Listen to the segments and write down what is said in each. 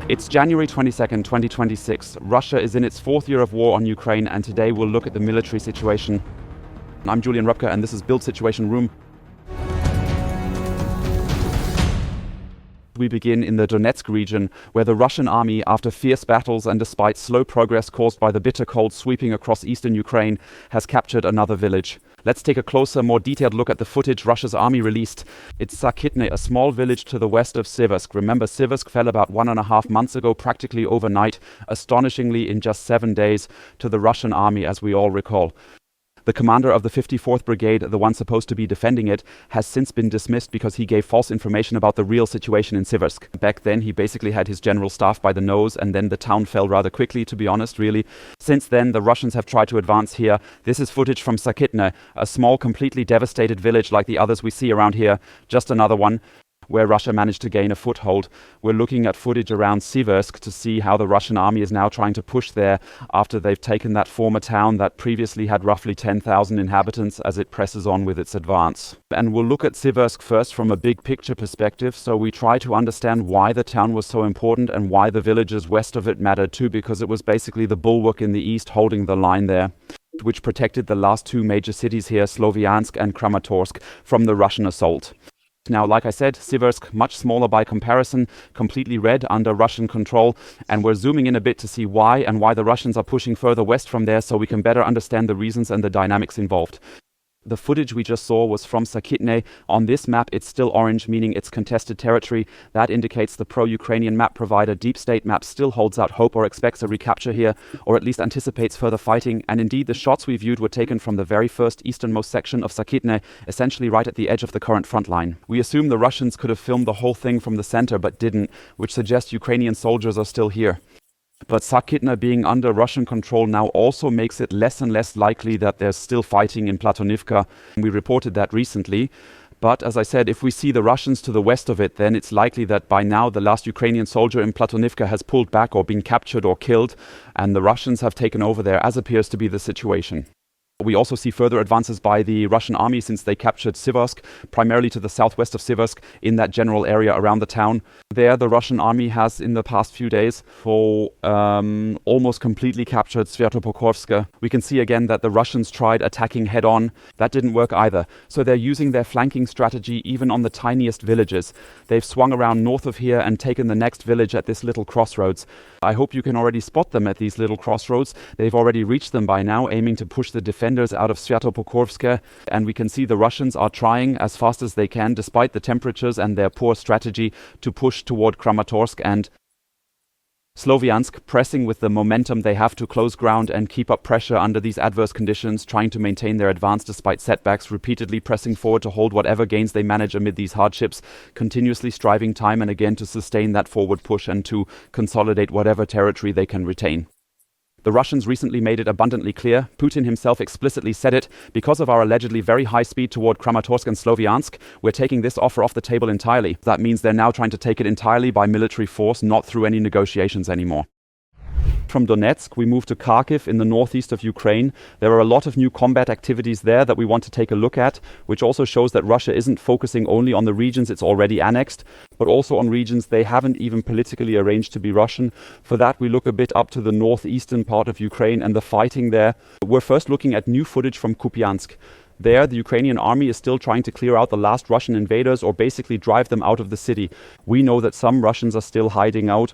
It's January 22nd, 2026. Russia is in its fourth year of war on Ukraine, and today we'll look at the military situation. I'm Julian Röpke, and this is Build Situation Room. We begin in the Donetsk region, where the Russian army, after fierce battles and despite slow progress caused by the bitter cold sweeping across eastern Ukraine, has captured another village. Let's take a closer, more detailed look at the footage Russia's army released. It's Sakitne, a small village to the west of Siversk. Remember, Siversk fell about 1.5 months ago, practically overnight, astonishingly in just 7 days, to the Russian army, as we all recall. The commander of the 54th Brigade, the one supposed to be defending it, has since been dismissed because he gave false information about the real situation in Siversk. Back then, he basically had his general staff by the nose, and then the town fell rather quickly, to be honest, really. Since then, the Russians have tried to advance here. This is footage from Sakitne, a small, completely devastated village like the others we see around here. Just another one where Russia managed to gain a foothold. We're looking at footage around Siversk to see how the Russian army is now trying to push there after they've taken that former town that previously had roughly 10,000 inhabitants as it presses on with its advance. And we'll look at Siversk first from a big picture perspective, so we try to understand why the town was so important and why the villages west of it mattered too, because it was basically the bulwark in the east holding the line there, which protected the last two major cities here, Sloviansk and Kramatorsk, from the Russian assault. Now, like I said, Siversk, much smaller by comparison, completely red under Russian control, and we're zooming in a bit to see why and why the Russians are pushing further west from there so we can better understand the reasons and the dynamics involved. The footage we just saw was from Sakitne. On this map, it's still orange, meaning it's contested territory. That indicates the pro-Ukrainian map provider Deep State Map still holds out hope or expects a recapture here, or at least anticipates further fighting. And indeed, the shots we viewed were taken from the very first easternmost section of Sakitne, essentially right at the edge of the current front line. We assume the Russians could have filmed the whole thing from the center, but didn't, which suggests Ukrainian soldiers are still here. But Sakitne being under Russian control now also makes it less and less likely that there's still fighting in Platonivka. We reported that recently. But as I said, if we see the Russians to the west of it, then it's likely that by now the last Ukrainian soldier in Platonivka has pulled back or been captured or killed, and the Russians have taken over there, as appears to be the situation. We also see further advances by the Russian army since they captured Siversk, primarily to the southwest of Siversk, in that general area around the town. There, the Russian army has, in the past few days, almost completely captured Sviatopokrovsk. We can see again that the Russians tried attacking head-on. That didn't work either. So they're using their flanking strategy even on the tiniest villages. They've swung around north of here and taken the next village at this little crossroads. I hope you can already spot them at these little crossroads. They've already reached them by now, aiming to push the defenders out of Sviatopokrovsk, and we can see the Russians are trying as fast as they can, despite the temperatures and their poor strategy, to push toward Kramatorsk and Sloviansk, pressing with the momentum they have to close ground and keep up pressure under these adverse conditions, trying to maintain their advance despite setbacks, repeatedly pressing forward to hold whatever gains they manage amid these hardships, continuously striving time and again to sustain that forward push and to consolidate whatever territory they can retain. The Russians recently made it abundantly clear, Putin himself explicitly said it, because of our allegedly very high speed toward Kramatorsk and Sloviansk, we're taking this offer off the table entirely. That means they're now trying to take it entirely by military force, not through any negotiations anymore. From Donetsk, we move to Kharkiv in the northeast of Ukraine. There are a lot of new combat activities there that we want to take a look at, which also shows that Russia isn't focusing only on the regions it's already annexed, but also on regions they haven't even politically arranged to be Russian. For that, we look a bit up to the northeastern part of Ukraine and the fighting there. We're first looking at new footage from Kupiansk. There, the Ukrainian army is still trying to clear out the last Russian invaders or basically drive them out of the city. We know that some Russians are still hiding out.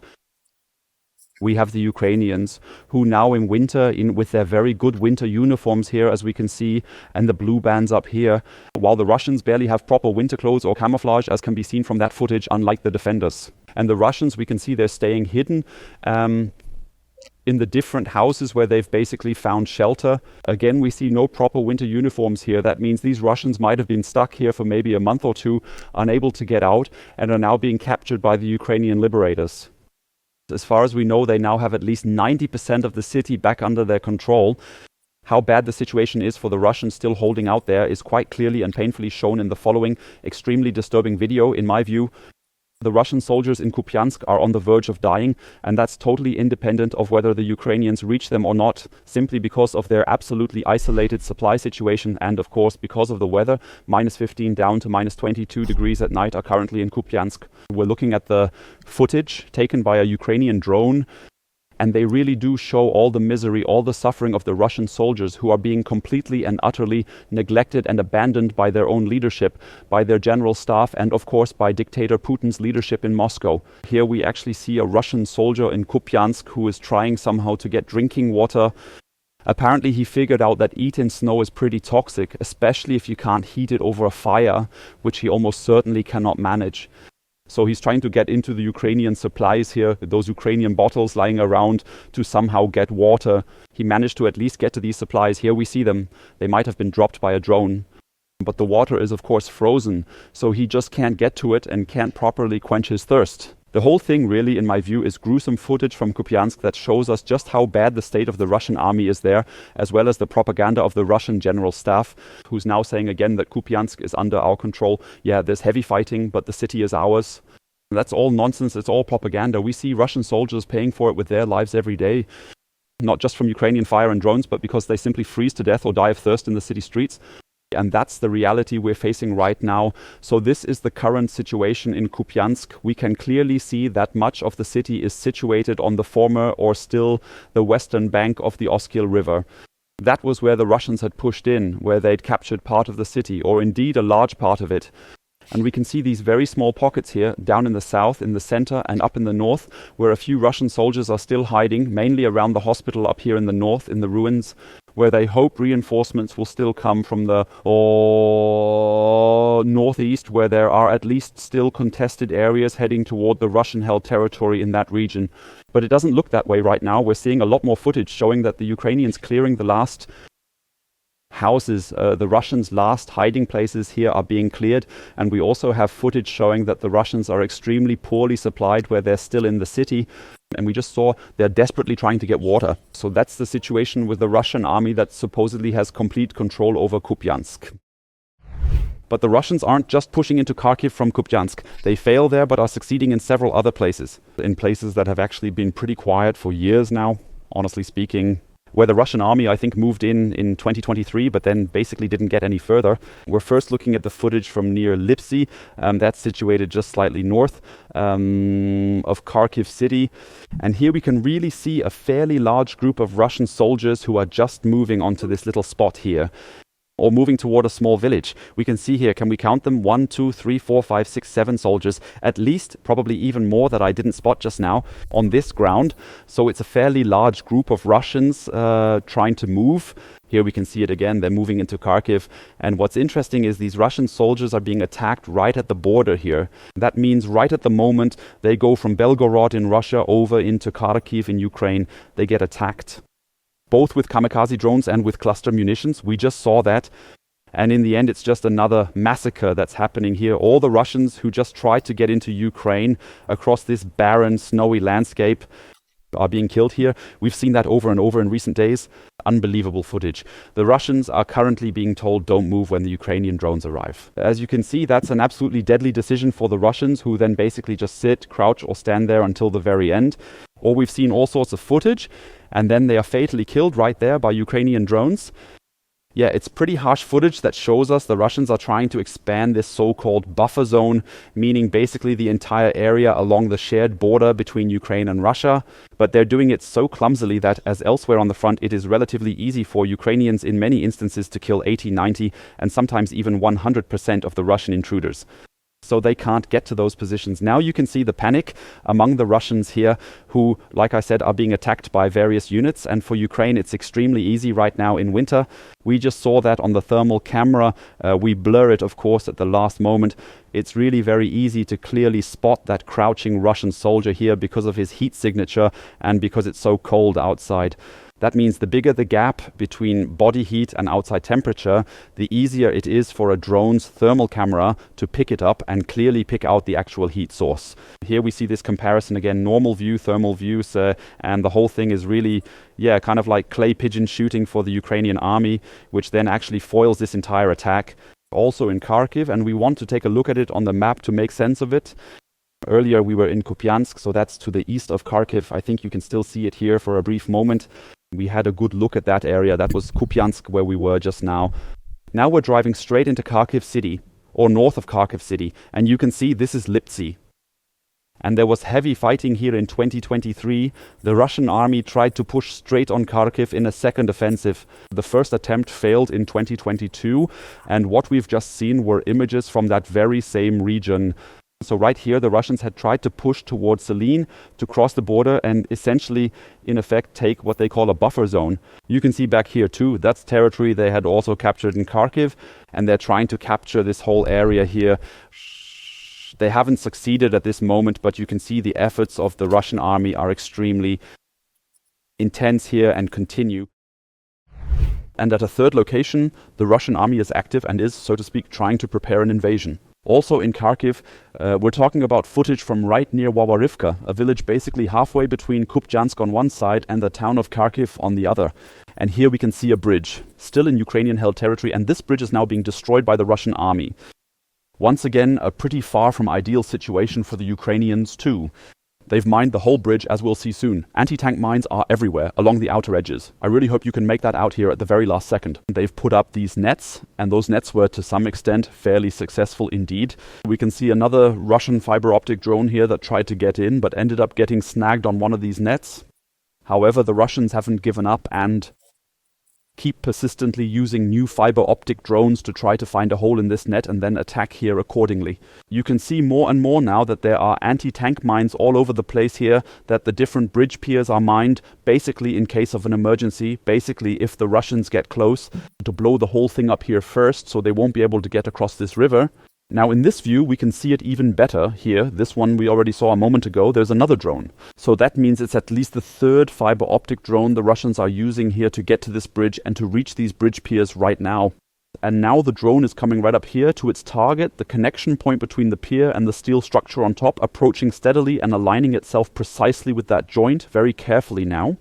We have the Ukrainians, who now in winter, with their very good winter uniforms here, as we can see, and the blue bands up here, while the Russians barely have proper winter clothes or camouflage, as can be seen from that footage, unlike the defenders. And the Russians, we can see they're staying hidden in the different houses where they've basically found shelter. Again, we see no proper winter uniforms here. That means these Russians might have been stuck here for maybe a month or two, unable to get out, and are now being captured by the Ukrainian liberators. As far as we know, they now have at least 90% of the city back under their control. How bad the situation is for the Russians still holding out there is quite clearly and painfully shown in the following extremely disturbing video, in my view. The Russian soldiers in Kupiansk are on the verge of dying, and that's totally independent of whether the Ukrainians reach them or not, simply because of their absolutely isolated supply situation and, of course, because of the weather. -15 down to -22 degrees at night are currently in Kupiansk. We're looking at the footage taken by a Ukrainian drone, and they really do show all the misery, all the suffering of the Russian soldiers who are being completely and utterly neglected and abandoned by their own leadership, by their general staff, and of course by dictator Putin's leadership in Moscow. Here we actually see a Russian soldier in Kupiansk who is trying somehow to get drinking water. Apparently he figured out that eaten snow is pretty toxic, especially if you can't heat it over a fire, which he almost certainly cannot manage. So he's trying to get into the Ukrainian supplies here, those Ukrainian bottles lying around, to somehow get water. He managed to at least get to these supplies. Here we see them. They might have been dropped by a drone. But the water is of course frozen, so he just can't get to it and can't properly quench his thirst. The whole thing really, in my view, is gruesome footage from Kupiansk that shows us just how bad the state of the Russian army is there, as well as the propaganda of the Russian general staff, who's now saying again that Kupiansk is under our control. Yeah, there's heavy fighting, but the city is ours. That's all nonsense. It's all propaganda. We see Russian soldiers paying for it with their lives every day, not just from Ukrainian fire and drones, but because they simply freeze to death or die of thirst in the city streets. And that's the reality we're facing right now. So this is the current situation in Kupiansk. We can clearly see that much of the city is situated on the former or still the western bank of the Oskil River. That was where the Russians had pushed in, where they'd captured part of the city, or indeed a large part of it. And we can see these very small pockets here, down in the south, in the center, and up in the north, where a few Russian soldiers are still hiding, mainly around the hospital up here in the north, in the ruins, where they hope reinforcements will still come from the northeast, where there are at least still contested areas heading toward the Russian-held territory in that region. But it doesn't look that way right now. We're seeing a lot more footage showing that the Ukrainians clearing the last houses, the Russians' last hiding places here are being cleared, and we also have footage showing that the Russians are extremely poorly supplied where they're still in the city. And we just saw they're desperately trying to get water. So that's the situation with the Russian army that supposedly has complete control over Kupiansk. But the Russians aren't just pushing into Kharkiv from Kupiansk. They fail there, but are succeeding in several other places. In places that have actually been pretty quiet for years now, honestly speaking. Where the Russian army, I think, moved in 2023, but then basically didn't get any further. We're first looking at the footage from near Lipsy. That's situated just slightly north of Kharkiv city. And here we can really see a fairly large group of Russian soldiers who are just moving onto this little spot here, or moving toward a small village. We can see here, can we count them? 1, 2, 3, 4, 5, 6, 7 soldiers, at least, probably even more that I didn't spot just now, on this ground. So it's a fairly large group of Russians trying to move. Here we can see it again, they're moving into Kharkiv. And what's interesting is these Russian soldiers are being attacked right at the border here. That means right at the moment they go from Belgorod in Russia over into Kharkiv in Ukraine, they get attacked, both with kamikaze drones and with cluster munitions. We just saw that. And in the end, it's just another massacre that's happening here. All the Russians who just tried to get into Ukraine across this barren, snowy landscape are being killed here. We've seen that over and over in recent days. Unbelievable footage. The Russians are currently being told don't move when the Ukrainian drones arrive. As you can see, that's an absolutely deadly decision for the Russians, who then basically just sit, crouch, or stand there until the very end. Or we've seen all sorts of footage, and then they are fatally killed right there by Ukrainian drones. Yeah, it's pretty harsh footage that shows us the Russians are trying to expand this so-called buffer zone, meaning basically the entire area along the shared border between Ukraine and Russia. But they're doing it so clumsily that, as elsewhere on the front, it is relatively easy for Ukrainians in many instances to kill 80, 90, and sometimes even 100% of the Russian intruders. So they can't get to those positions. Now you can see the panic among the Russians here, who, like I said, are being attacked by various units. And for Ukraine, it's extremely easy right now in winter. We just saw that on the thermal camera. We blur it, of course, at the last moment. It's really very easy to clearly spot that crouching Russian soldier here because of his heat signature and because it's so cold outside. That means the bigger the gap between body heat and outside temperature, the easier it is for a drone's thermal camera to pick it up and clearly pick out the actual heat source. Here we see this comparison again, normal view, thermal views, and the whole thing is really, kind of like clay pigeon shooting for the Ukrainian army, which then actually foils this entire attack. Also in Kharkiv, and we want to take a look at it on the map to make sense of it. Earlier we were in Kupiansk, so that's to the east of Kharkiv. I think you can still see it here for a brief moment. We had a good look at that area. That was Kupiansk where we were just now. Now we're driving straight into Kharkiv city, or north of Kharkiv city, and you can see this is Lipsy. And there was heavy fighting here in 2023. The Russian army tried to push straight on Kharkiv in a second offensive. The first attempt failed in 2022, and what we've just seen were images from that very same region. So right here, the Russians had tried to push towards Selene to cross the border and essentially, in effect, take what they call a buffer zone. You can see back here too, that's territory they had also captured in Kharkiv, and they're trying to capture this whole area here. They haven't succeeded at this moment, but you can see the efforts of the Russian army are extremely intense here and continue. And at a third location, the Russian army is active and is, so to speak, trying to prepare an invasion. Also in Kharkiv, we're talking about footage from right near Wawarivka, a village basically halfway between Kupjansk on one side and the town of Kharkiv on the other. And here we can see a bridge, still in Ukrainian-held territory, and this bridge is now being destroyed by the Russian army. Once again, a pretty far from ideal situation for the Ukrainians too. They've mined the whole bridge, as we'll see soon. Anti-tank mines are everywhere, along the outer edges. I really hope you can make that out here at the very last second. They've put up these nets, and those nets were to some extent fairly successful indeed. We can see another Russian fiber optic drone here that tried to get in, but ended up getting snagged on one of these nets. However, the Russians haven't given up and keep persistently using new fiber optic drones to try to find a hole in this net and then attack here accordingly. You can see more and more now that there are anti-tank mines all over the place here, that the different bridge piers are mined, basically in case of an emergency, basically if the Russians get close, to blow the whole thing up here first so they won't be able to get across this river. Now in this view we can see it even better here. This one we already saw a moment ago. There's another drone. So that means it's at least the third fiber optic drone the Russians are using here to get to this bridge and to reach these bridge piers right now. And now the drone is coming right up here to its target, the connection point between the pier and the steel structure on top, approaching steadily and aligning itself precisely with that joint very carefully now.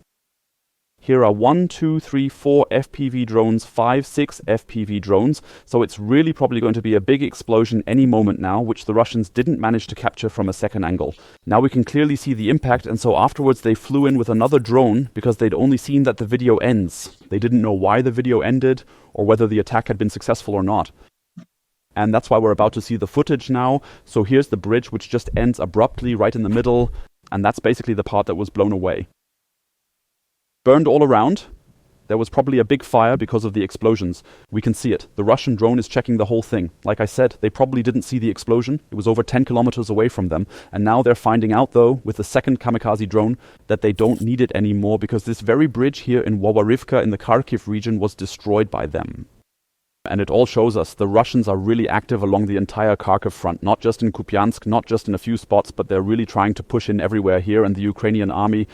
Here are 1, 2, 3, 4 FPV drones, 5, 6 FPV drones. So it's really probably going to be a big explosion any moment now, which the Russians didn't manage to capture from a second angle. Now we can clearly see the impact, and so afterwards they flew in with another drone because they'd only seen that the video ends. They didn't know why the video ended or whether the attack had been successful or not. And that's why we're about to see the footage now. So here's the bridge, which just ends abruptly right in the middle, and that's basically the part that was blown away. Burned all around. There was probably a big fire because of the explosions. We can see it. The Russian drone is checking the whole thing. Like I said, they probably didn't see the explosion. It was over 10 kilometers away from them. And now they're finding out, though, with the second kamikaze drone, that they don't need it anymore because this very bridge here in Wawarivka in the Kharkiv region was destroyed by them. And it all shows us the Russians are really active along the entire Kharkiv front, not just in Kupiansk, not just in a few spots, but they're really trying to push in everywhere here, and the Ukrainian army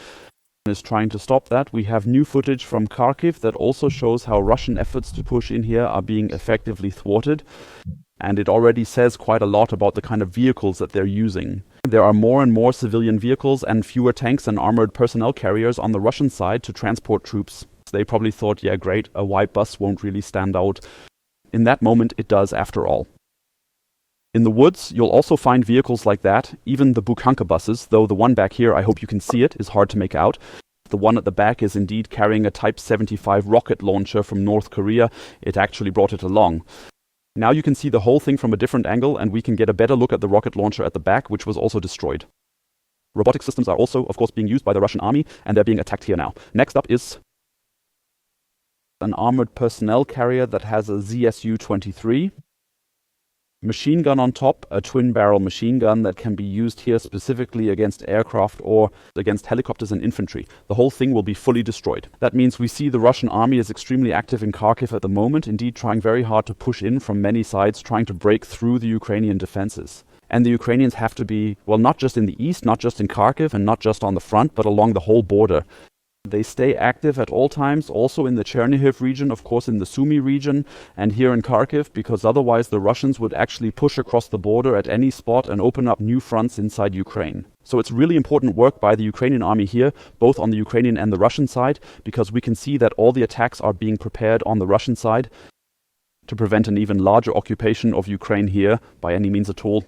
is trying to stop that. We have new footage from Kharkiv that also shows how Russian efforts to push in here are being effectively thwarted. And it already says quite a lot about the kind of vehicles that they're using. There are more and more civilian vehicles and fewer tanks and armored personnel carriers on the Russian side to transport troops. They probably thought, yeah, great, a white bus won't really stand out. In that moment, it does after all. In the woods, you'll also find vehicles like that, even the Bukhanka buses, though the one back here, I hope you can see it, is hard to make out. The one at the back is indeed carrying a Type 75 rocket launcher from North Korea. It actually brought it along. Now you can see the whole thing from a different angle, and we can get a better look at the rocket launcher at the back, which was also destroyed. Robotic systems are also, of course, being used by the Russian army, and they're being attacked here now. Next up is an armored personnel carrier that has a ZSU-23. Machine gun on top, a twin-barrel machine gun that can be used here specifically against aircraft or against helicopters and infantry. The whole thing will be fully destroyed. That means we see the Russian army is extremely active in Kharkiv at the moment, indeed trying very hard to push in from many sides, trying to break through the Ukrainian defenses. And the Ukrainians have to be, well, not just in the east, not just in Kharkiv, and not just on the front, but along the whole border. They stay active at all times, also in the Chernihiv region, of course in the Sumy region, and here in Kharkiv, because otherwise the Russians would actually push across the border at any spot and open up new fronts inside Ukraine. So it's really important work by the Ukrainian army here, both on the Ukrainian and the Russian side, because we can see that all the attacks are being prepared on the Russian side to prevent an even larger occupation of Ukraine here by any means at all.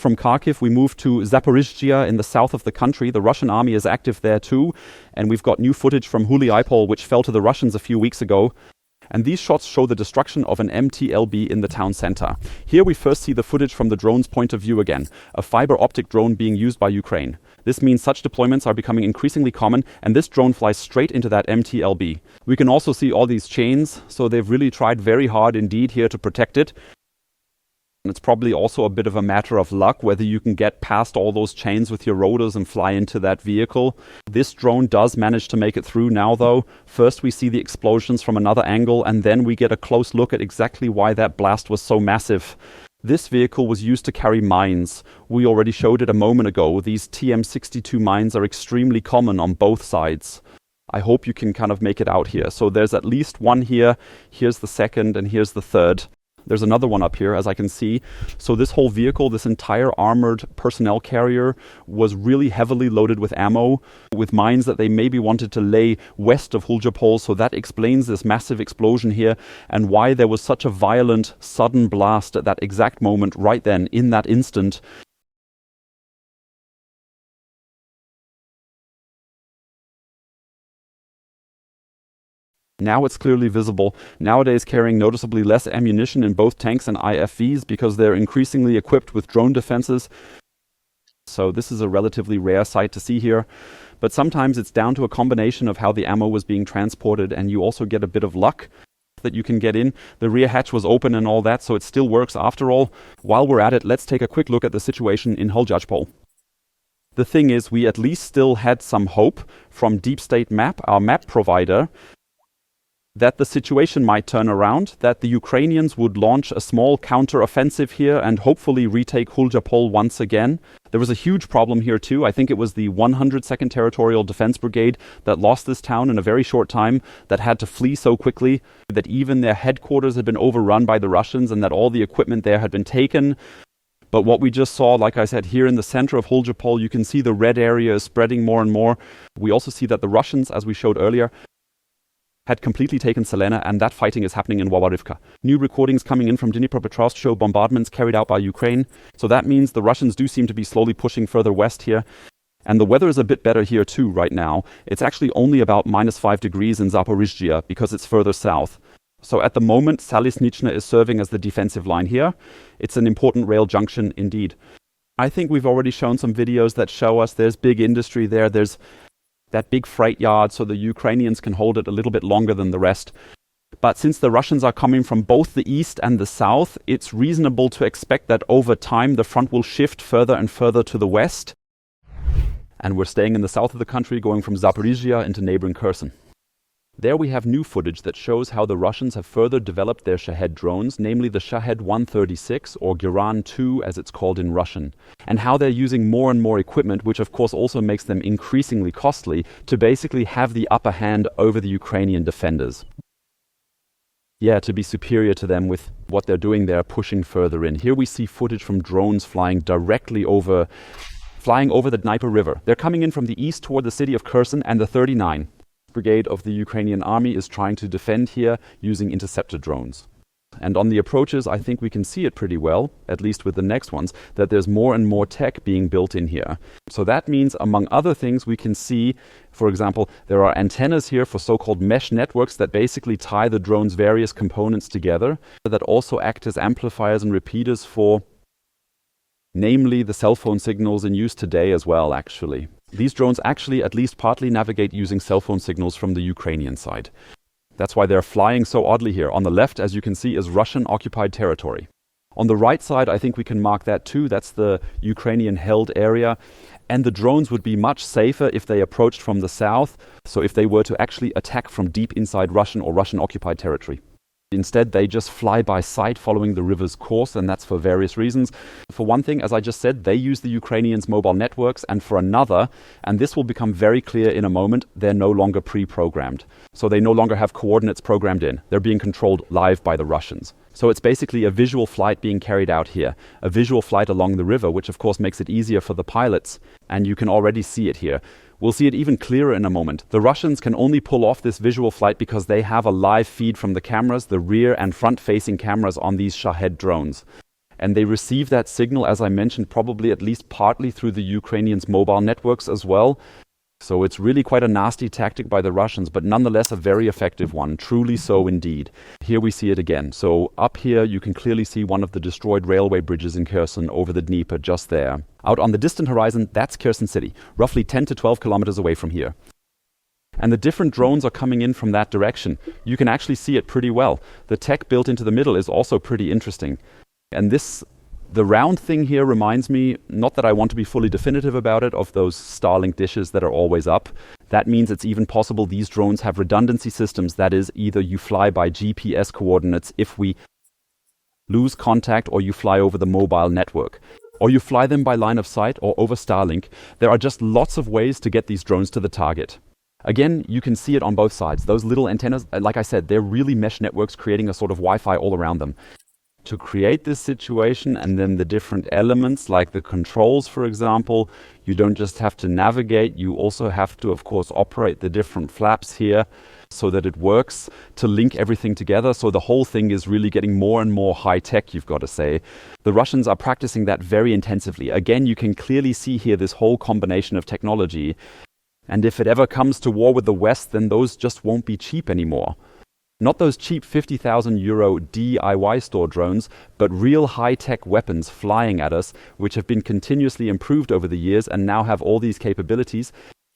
From Kharkiv, we move to Zaporizhzhia in the south of the country. The Russian army is active there too. And we've got new footage from Huliaipol, which fell to the Russians a few weeks ago. And these shots show the destruction of an MTLB in the town center. Here we first see the footage from the drone's point of view again, a fiber optic drone being used by Ukraine. This means such deployments are becoming increasingly common, and this drone flies straight into that MTLB. We can also see all these chains, so they've really tried very hard indeed here to protect it. And it's probably also a bit of a matter of luck whether you can get past all those chains with your rotors and fly into that vehicle. This drone does manage to make it through now though. First we see the explosions from another angle, and then we get a close look at exactly why that blast was so massive. This vehicle was used to carry mines. We already showed it a moment ago. These TM62 mines are extremely common on both sides. I hope you can kind of make it out here. So there's at least one here. Here's the second, and here's the third. There's another one up here, as I can see. So this whole vehicle, this entire armored personnel carrier, was really heavily loaded with ammo, with mines that they maybe wanted to lay west of Huliaipol. So that explains this massive explosion here and why there was such a violent, sudden blast at that exact moment, right then, in that instant. Now it's clearly visible, nowadays carrying noticeably less ammunition in both tanks and IFVs because they're increasingly equipped with drone defenses. So this is a relatively rare sight to see here. But sometimes it's down to a combination of how the ammo was being transported, and you also get a bit of luck that you can get in. The rear hatch was open and all that, so it still works after all. While we're at it, let's take a quick look at the situation in Huliaipol. The thing is, we at least still had some hope from Deep State Map, our map provider, that the situation might turn around, that the Ukrainians would launch a small counter-offensive here and hopefully retake Huliaipol once again. There was a huge problem here too. I think it was the 102nd Territorial Defense Brigade that lost this town in a very short time, that had to flee so quickly, that even their headquarters had been overrun by the Russians and that all the equipment there had been taken. But what we just saw, like I said, here in the center of Huliaipol, you can see the red area is spreading more and more. We also see that the Russians, as we showed earlier, had completely taken Selena, and that fighting is happening in Wawarivka. New recordings coming in from Dnipropetrovsk show bombardments carried out by Ukraine. So that means the Russians do seem to be slowly pushing further west here. And the weather is a bit better here too right now. It's actually only about -5 degrees in Zaporizhzhia because it's further south. So at the moment, Salisnichna is serving as the defensive line here. It's an important rail junction indeed. I think we've already shown some videos that show us there's big industry there. There's that big freight yard, so the Ukrainians can hold it a little bit longer than the rest. But since the Russians are coming from both the east and the south, it's reasonable to expect that over time the front will shift further and further to the west. And we're staying in the south of the country, going from Zaporizhzhia into neighboring Kherson. There we have new footage that shows how the Russians have further developed their Shahed drones, namely the Shahed 136, or Geran-3 as it's called in Russian, and how they're using more and more equipment, which of course also makes them increasingly costly, to basically have the upper hand over the Ukrainian defenders. Yeah, to be superior to them with what they're doing there, pushing further in. Here we see footage from drones flying over the Dnieper River. They're coming in from the east toward the city of Kherson, and the 39th Brigade of the Ukrainian army is trying to defend here using interceptor drones. And on the approaches, I think we can see it pretty well, at least with the next ones, that there's more and more tech being built in here. So that means, among other things, we can see, for example, there are antennas here for so-called mesh networks that basically tie the drone's various components together, that also act as amplifiers and repeaters for, namely, the cell phone signals in use today as well, actually. These drones actually at least partly navigate using cell phone signals from the Ukrainian side. That's why they're flying so oddly here. On the left, as you can see, is Russian-occupied territory. On the right side, I think we can mark that too. That's the Ukrainian-held area. And the drones would be much safer if they approached from the south, so if they were to actually attack from deep inside Russian or Russian-occupied territory. Instead, they just fly by sight following the river's course, and that's for various reasons. For one thing, as I just said, they use the Ukrainians' mobile networks, and for another, and this will become very clear in a moment, they're no longer pre-programmed. So they no longer have coordinates programmed in. They're being controlled live by the Russians. So it's basically a visual flight being carried out here, a visual flight along the river, which of course makes it easier for the pilots, and you can already see it here. We'll see it even clearer in a moment. The Russians can only pull off this visual flight because they have a live feed from the cameras, the rear and front-facing cameras on these Shahed drones. And they receive that signal, as I mentioned, probably at least partly through the Ukrainians' mobile networks as well. So it's really quite a nasty tactic by the Russians, but nonetheless a very effective one, truly so indeed. Here we see it again. So up here you can clearly see one of the destroyed railway bridges in Kherson over the Dnieper just there. Out on the distant horizon, that's Kherson city, roughly 10 to 12 kilometers away from here. And the different drones are coming in from that direction. You can actually see it pretty well. The tech built into the middle is also pretty interesting. And the round thing here reminds me, not that I want to be fully definitive about it, of those Starlink dishes that are always up. That means it's even possible these drones have redundancy systems. That is, either you fly by GPS coordinates if we lose contact, or you fly over the mobile network, or you fly them by line of sight or over Starlink. There are just lots of ways to get these drones to the target. Again, you can see it on both sides. Those little antennas, like I said, they're really mesh networks creating a sort of Wi-Fi all around them. To create this situation, and then the different elements like the controls, for example, you don't just have to navigate, you also have to, of course, operate the different flaps here so that it works to link everything together. So the whole thing is really getting more and more high tech, you've got to say. The Russians are practicing that very intensively. Again, you can clearly see here this whole combination of technology. And if it ever comes to war with the West, then those just won't be cheap anymore. Not those cheap 50,000 euro DIY store drones, but real high-tech weapons flying at us, which have been continuously improved over the years and now have all these capabilities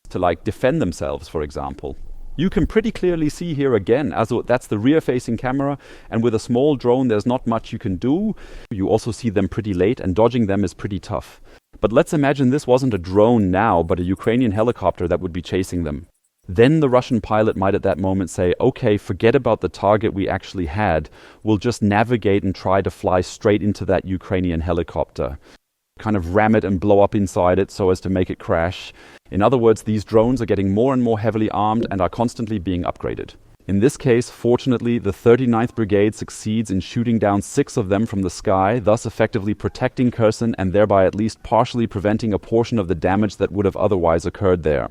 to defend themselves, for example. You can pretty clearly see here again, that's the rear-facing camera, and with a small drone there's not much you can do. You also see them pretty late, and dodging them is pretty tough. But let's imagine this wasn't a drone now, but a Ukrainian helicopter that would be chasing them. Then the Russian pilot might at that moment say, okay, forget about the target we actually had. We'll just navigate and try to fly straight into that Ukrainian helicopter. Kind of ram it and blow up inside it so as to make it crash. In other words, these drones are getting more and more heavily armed and are constantly being upgraded. In this case, fortunately, the 39th Brigade succeeds in shooting down 6 of them from the sky, thus effectively protecting Kherson and thereby at least partially preventing a portion of the damage that would have otherwise occurred there.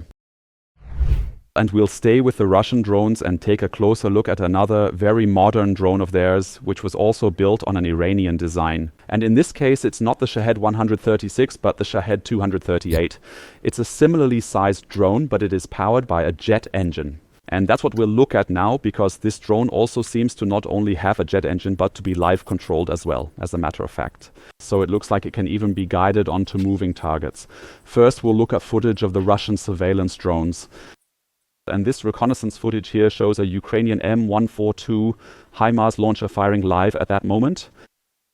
And we'll stay with the Russian drones and take a closer look at another very modern drone of theirs, which was also built on an Iranian design. And in this case, it's not the Shahed 136, but the Shahed 238. It's a similarly sized drone, but it is powered by a jet engine. And that's what we'll look at now, because this drone also seems to not only have a jet engine, but to be live controlled as well, as a matter of fact. So it looks like it can even be guided onto moving targets. First, we'll look at footage of the Russian surveillance drones. And this reconnaissance footage here shows a Ukrainian M142 HIMARS launcher firing live at that moment.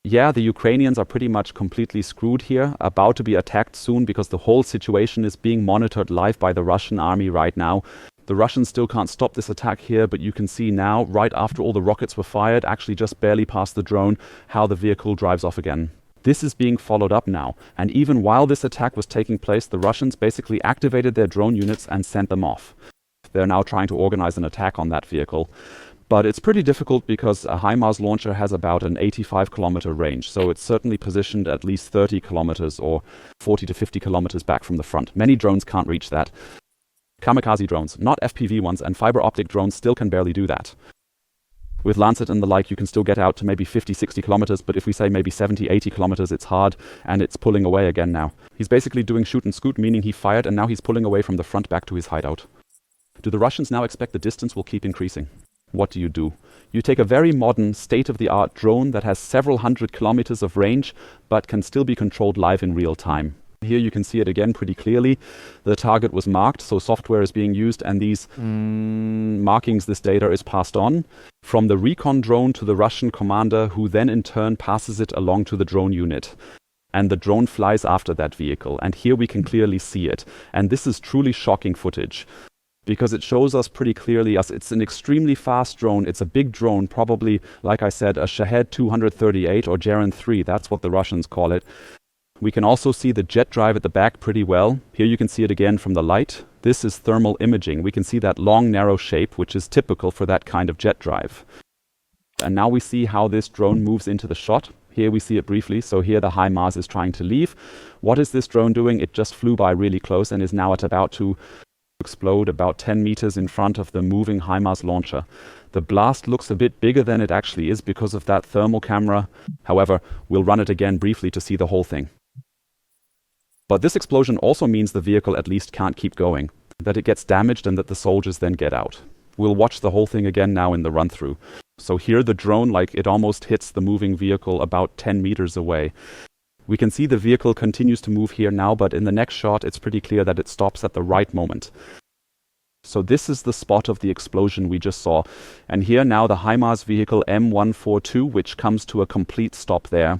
Yeah, the Ukrainians are pretty much completely screwed here, about to be attacked soon because the whole situation is being monitored live by the Russian army right now. The Russians still can't stop this attack here, but you can see now, right after all the rockets were fired, actually just barely past the drone, how the vehicle drives off again. This is being followed up now, and even while this attack was taking place, the Russians basically activated their drone units and sent them off. They're now trying to organize an attack on that vehicle. But it's pretty difficult because a HIMARS launcher has about an 85-kilometer range, so it's certainly positioned at least 30 kilometers or 40 to 50 kilometers back from the front. Many drones can't reach that. Kamikaze drones, not FPV ones, and fiber optic drones still can barely do that. With Lancet and the like, you can still get out to maybe 50, 60 kilometers, but if we say maybe 70, 80 kilometers, it's hard, and it's pulling away again now. He's basically doing shoot and scoot, meaning he fired, and now he's pulling away from the front back to his hideout. Do the Russians now expect the distance will keep increasing? What do? You take a very modern, state-of-the-art drone that has several hundred kilometers of range, but can still be controlled live in real time. Here you can see it again pretty clearly. The target was marked, so software is being used, and these markings, this data is passed on from the recon drone to the Russian commander, who then in turn passes it along to the drone unit. And the drone flies after that vehicle. And here we can clearly see it. And this is truly shocking footage, because it shows us pretty clearly it's an extremely fast drone. It's a big drone, probably, like I said, a Shahed 238 or Geran-3. That's what the Russians call it. We can also see the jet drive at the back pretty well. Here you can see it again from the light. This is thermal imaging. We can see that long, narrow shape, which is typical for that kind of jet drive. And now we see how this drone moves into the shot. Here we see it briefly. So here the HIMARS is trying to leave. What is this drone doing? It just flew by really close and is now at about to explode about 10 meters in front of the moving HIMARS launcher. The blast looks a bit bigger than it actually is because of that thermal camera. However, we'll run it again briefly to see the whole thing. But this explosion also means the vehicle at least can't keep going, that it gets damaged and that the soldiers then get out. We'll watch the whole thing again now in the run-through. So here the drone, it almost hits the moving vehicle about 10 meters away. We can see the vehicle continues to move here now, but in the next shot it's pretty clear that it stops at the right moment. So this is the spot of the explosion we just saw. And here now the HIMARS vehicle M142, which comes to a complete stop there.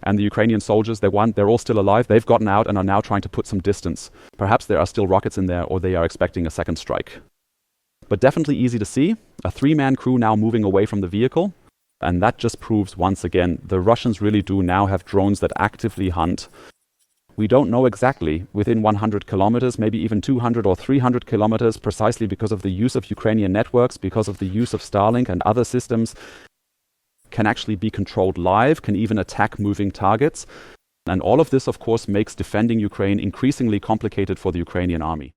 And the Ukrainian soldiers, they're all still alive. They've gotten out and are now trying to put some distance. Perhaps there are still rockets in there, or they are expecting a second strike. But definitely easy to see. A 3-man crew now moving away from the vehicle. And that just proves once again, the Russians really do now have drones that actively hunt. We don't know exactly within 100 kilometers, maybe even 200 or 300 kilometers, precisely because of the use of Ukrainian networks, because of the use of Starlink and other systems, can actually be controlled live, can even attack moving targets. And all of this, of course, makes defending Ukraine increasingly complicated for the Ukrainian army.